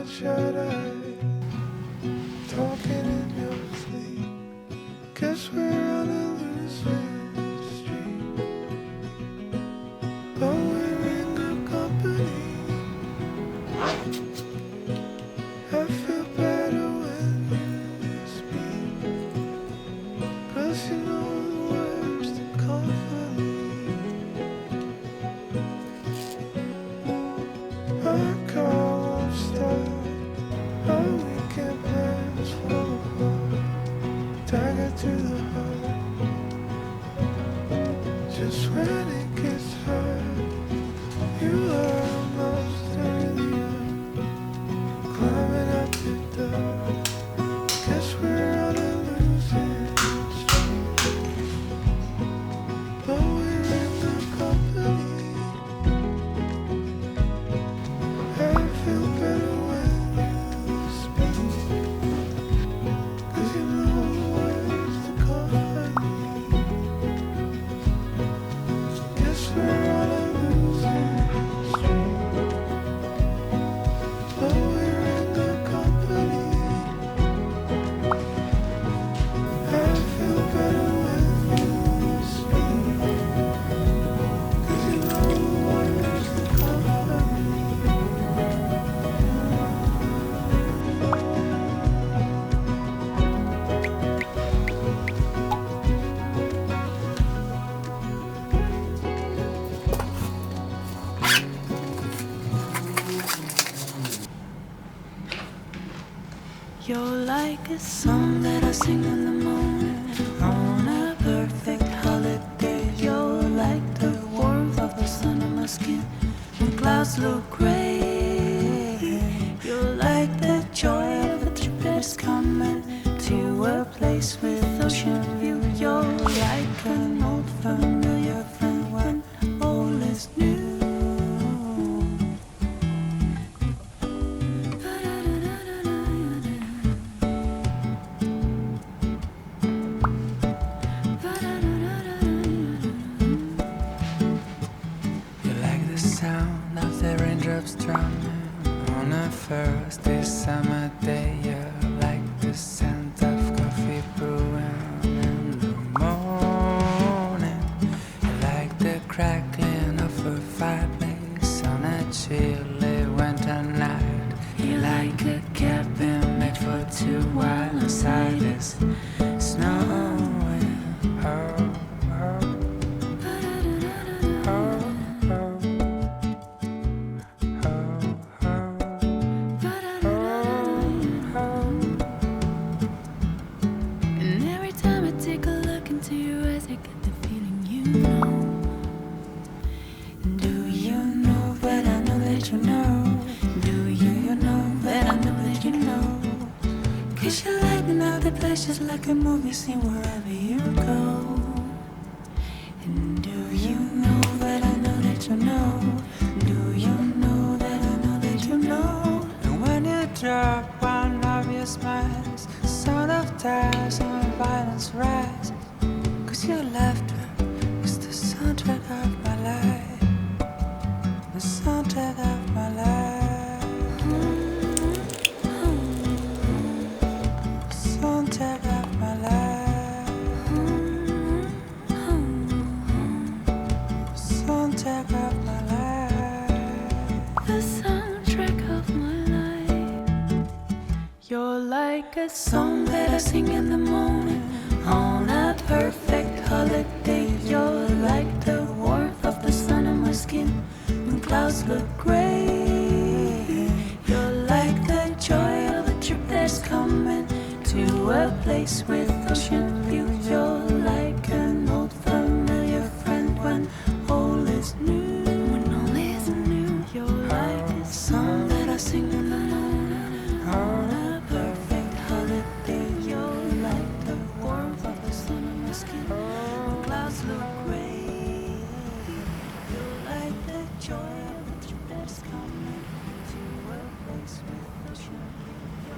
shut-eye, talking in your sleep. Guess we're on a losing streak, but we're in good company. I feel better when you speak, 'cause you know the words to comfort me. Our car won't start, our weekend plans fall apart. Dagger to the heart, just when it gets hard. You are a monster in the earth, climbing up your door. Guess we're on a losing streak, but we're in good company. I feel better when you speak, 'cause you know the words to comfort me. Guess we're on a losing streak, but we're in good company. I feel better when you speak, 'cause you know the words to comfort me. You're like a song that I sing in the morning on a perfect holiday. You're like the warmth of the sun on my skin when clouds look gray. You're like the joy of a trip that's coming to a place with ocean view. You're like an old familiar friend when all is new. You like the sound of the raindrops drumming on a first day summer day. You like the scent of coffee brewing in the morning. You like the crackling of a fireplace on a chilly winter night. You like a cabin made for two while inside is snowing. Oh, oh. And every time I take a look into your eyes, I get the feeling you know. Do you know that I know that you know? Do you know that I know that you know? 'Cause you lighten up the place just like a movie scene wherever you go. And do you know that I know that you know? Do you know that I know that you know? And when you drop one of your smiles, the sound of tears and violence rise. 'Cause your laughter is the soundtrack of my life, the soundtrack of my life, soundtrack of my life, soundtrack of my life. The soundtrack of my life. You're like a song that I sing in the morning on a perfect holiday. You're like the warmth of the sun on my skin when clouds look gray. You're like the joy of a trip that's coming to a place with ocean view. You're like an old familiar friend when all is new. When all is new. You're like a song that I sing in the morning on a perfect holiday. You're like the warmth of the sun on my skin when clouds look gray. You're like the joy of a trip that's coming to a place with ocean view.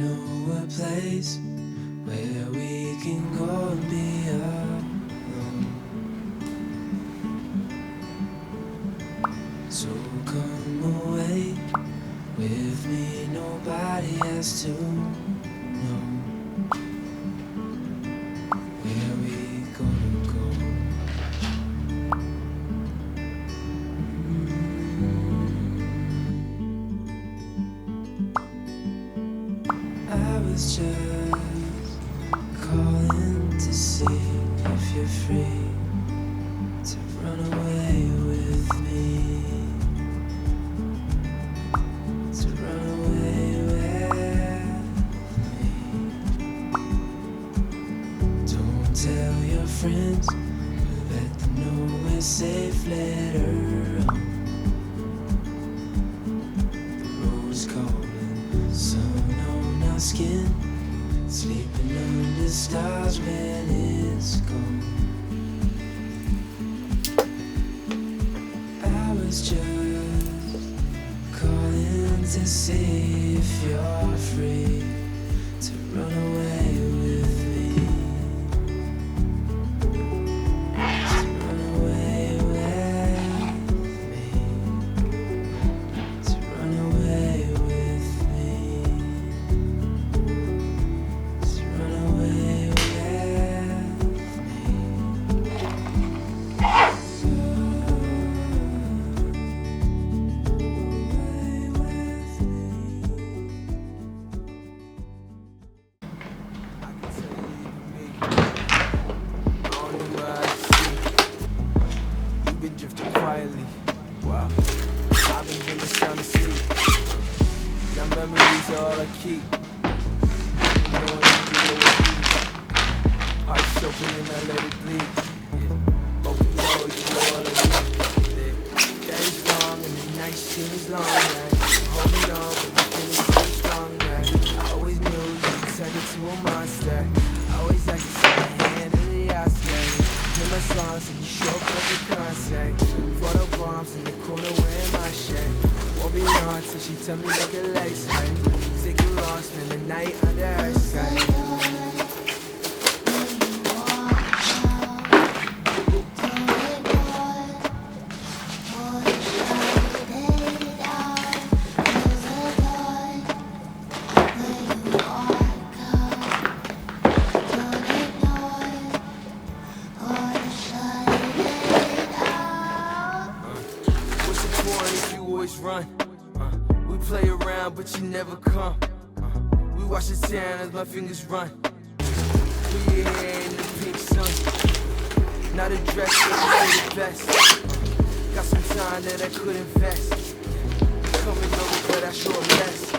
know a place where we can go and be alone? So come away with me, nobody has to know where we gonna go. I was just calling to see if you're free to run away with me. To run away with me. Don't tell your friends, but let them know we're safe later on. The rose calling, sun on our skin, sleeping under stars when it's gone. I was just calling to see if you're free to run away with me. To run away with me. To run away with me. To run away with You've been drifting quietly. Wow, I've been dreaming sound asleep. Your memories are all I keep. You know what you do with me. Heart's open and I let it bleed. But we know you know all I need. The day's long and the night seems long. Holding on, but the feeling's so strong. I always knew you turned into a monster. I always like to see my hand in the Oscar. Hear my songs and you show up at the concert. Photo bombs in the corner wearing my shirt. Won't be long till she tell me make her legs hurt. Take her on, spend the night under her skirt. Run. We play around, but you never come. We watch the town as my fingers run. We here in the pink sun. Not a dress, but you the best. Got some time that I could invest. Coming over, but I sure less.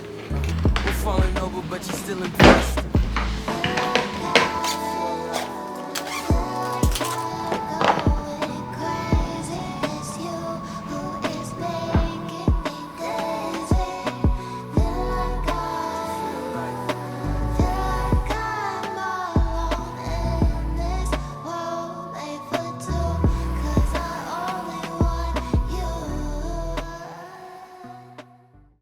We're falling over, but you're still impressed.